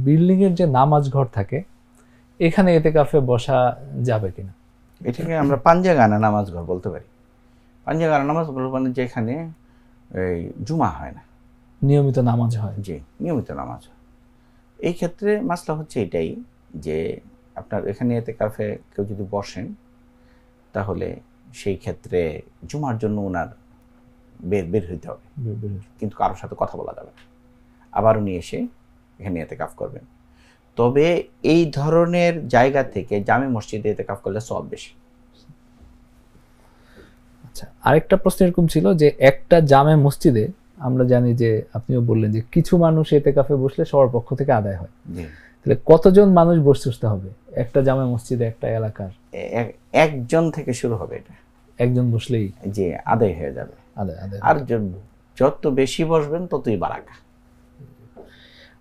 Building এর যে নামাজ ঘর থাকে এখানে ইতিকাফে বসা যাবে কিনা? এটাকে আমরা পাঞ্জাগানা নামাজ ঘর বলতে পারি। পাঞ্জাগানা নামাজ ঘর মানে যেখানে এই জুমা হয় না, নিয়মিত নামাজ হয়। জি, নিয়মিত নামাজ হয়। এই ক্ষেত্রে মাসলা হচ্ছে এটাই যে আপনার এখানে ইতিকাফে কেউ যদি বসেন তাহলে সেই ক্ষেত্রে জুমার জন্য ওনার বের হইতে হবে, কিন্তু কারোর সাথে কথা বলা যাবে না। আবার উনি এসে এখানে ইতিকাফ করবেন। তবে এই ধরনের জায়গা থেকে জামে মসজিদে ইতিকাফ করলে সওয়াব বেশি। আচ্ছা, আরেকটা প্রশ্ন এরকম ছিল যে একটা জামে মসজিদে আমরা জানি যে আপনিও বললেন যে কিছু মানুষ ইতিকাফে বসলে সবার পক্ষ থেকে আদায় হয়। তাহলে কতজন মানুষ বসতে হবে একটা জামে মসজিদে একটা এলাকার? একজন থেকে শুরু হবে, এটা একজন বসলেই যে আদায় হয়ে যাবে। আর যত বেশি বসবেন ততই বারাকা।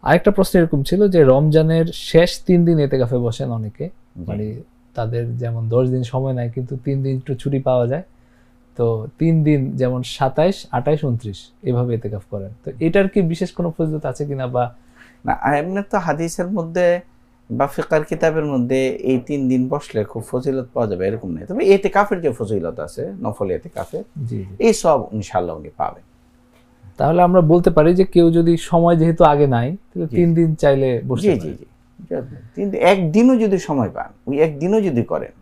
আরেকটা প্রশ্ন এরকম ছিল যে রমজানের শেষ 3 দিন ইতিকাফে বসেন অনেকে, মানে তাদের যেমন 10 দিন সময় নাই কিন্তু 3 দিন একটু ছুটি পাওয়া যায়, তো 3 দিন যেমন 27, 28, 29 এভাবে ইতিকাফ করেন। তো এটার কি বিশেষ কোনো ফজিলত আছে কিনা? বা না, এমনি তো হাদিসের মধ্যে বা ফিকার কিতাবের মধ্যে এই 3 দিন বসলে খুব ফজিলত পাওয়া যাবে এরকম নেই। তবে ইতিকাফের যে ফজিলত আছে, নফল ইতিকাফের, এই সব ইনশাআল্লাহ উনি পাবেন। তাহলে আমরা বলতে পারি যে কেউ যদি সময় যেহেতু আগে নাই তাহলে 3 দিন চাইলে বসতে পারে। জি, কিন্তু একদিনও যদি সময় পান, ওই একদিনও যদি করেন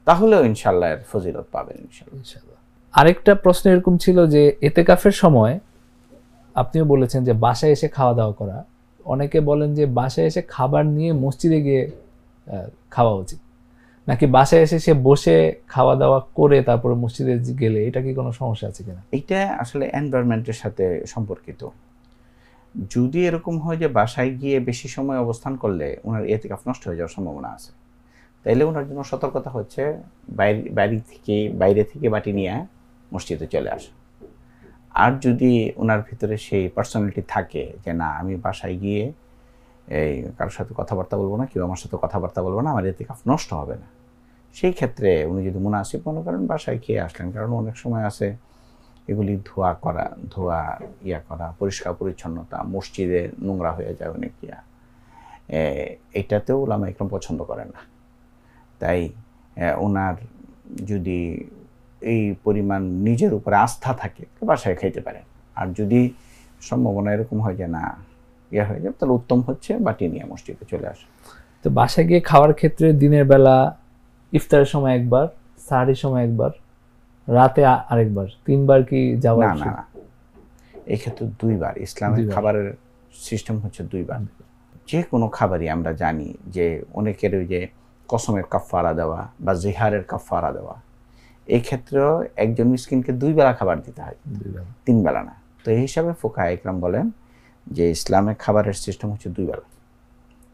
তাহলেও ইনশাআল্লাহ এর ফজিলত পাবেন ইনশাআল্লাহ। আরেকটা প্রশ্ন এরকম ছিল যে ইতিকাফের সময় আপনিও বলেছেন যে বাসায় এসে খাওয়া দাওয়া করা, অনেকে বলেন যে বাসায় এসে খাবার নিয়ে মসজিদে গিয়ে খাওয়া উচিত, নাকি বাসায় এসে সে বসে খাওয়া দাওয়া করে তারপরে মসজিদে গেলে এটা কি কোনো সমস্যা আছে কিনা? এটা আসলে এনভায়রনমেন্টের সাথে সম্পর্কিত। যদি এরকম হয় যে বাসায় গিয়ে বেশি সময় অবস্থান করলে ওনার ইতিকাফ নষ্ট হয়ে যাওয়ার সম্ভাবনা আছে, তাইলে ওনার জন্য সতর্কতা হচ্ছে বাইরে থেকে বাটি নিয়ে মসজিদে চলে আসা। আর যদি ওনার ভিতরে সেই পার্সোনালিটি থাকে যে না, আমি বাসায় গিয়ে এই কারোর সাথে কথাবার্তা বলবো না, কেউ আমার সাথে কথাবার্তা বলবো না, আমার ইতিকাফ নষ্ট হবে না, সেই ক্ষেত্রে উনি যদি মুনাসিব মনে করেন বাসায় খেয়ে আসলেন। কারণ অনেক সময় আছে এগুলি ধোয়া করা, পরিষ্কার পরিচ্ছন্নতা, মসজিদে নোংরা হয়ে যায় অনেক এটাতেও উলামা একদম পছন্দ করেন না। তাই ওনার যদি এই পরিমাণ নিজের উপরে আস্থা থাকে বাসায় খাইতে পারেন। আর যদি সম্ভাবনা এরকম হয় যে না হয়ে যাবে, তাহলে উত্তম হচ্ছে বাটি নিয়ে মসজিদে চলে আসে। তো বাসায় গিয়ে খাওয়ার ক্ষেত্রে দিনের বেলা ইফতারের সময় একবার, সাহরির সময় একবার, রাতে আরেকবার, 3 বার কি যাওয়া? না, এই ক্ষেত্রে 2 বার। ইসলামের খাবারের সিস্টেম হচ্ছে 2 বার। যে কোনো খাবারই আমরা জানি যে অনেকের ওই যে কসমের কাফারা দেওয়া বা জিহারের কাফারা দেওয়া, এই ক্ষেত্রেও একজন মিসকিনকে 2 বেলা খাবার দিতে হয়, 3 বেলা না। তো এই হিসাবে ফুকাহা ইকরাম বলেন যে ইসলামের খাবারের সিস্টেম হচ্ছে 2 বেলা।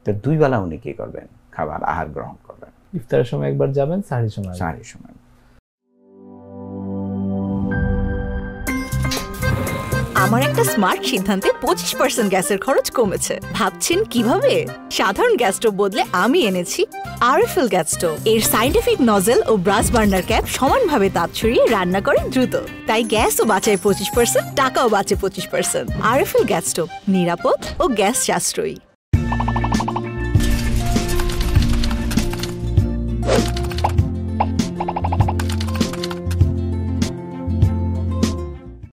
তো 2 বেলা উনি কি করবেন? খাবার আহার গ্রহণ করবেন। ইফতারের সময় একবার যাবেন, সাহরির সময়। আমার একটা স্মার্ট সিদ্ধান্তে 25% গ্যাসের খরচ কমেছে। ভাবছেন কিভাবে? সাধারণ গ্যাস স্টোভ বদলে আমি এনেছি আরএফএল গ্যাস স্টোভ। এর সাইন্টিফিক নজল ও ব্রাস বার্নার ক্যাপ সমানভাবে তাপ ছড়িয়ে রান্না করে দ্রুত, তাই গ্যাসও বাঁচায় 25%, টাকাও বাঁচে 25%। আরএফএল গ্যাস স্টোভ নিরাপদ ও গ্যাস সাশ্রয়ী।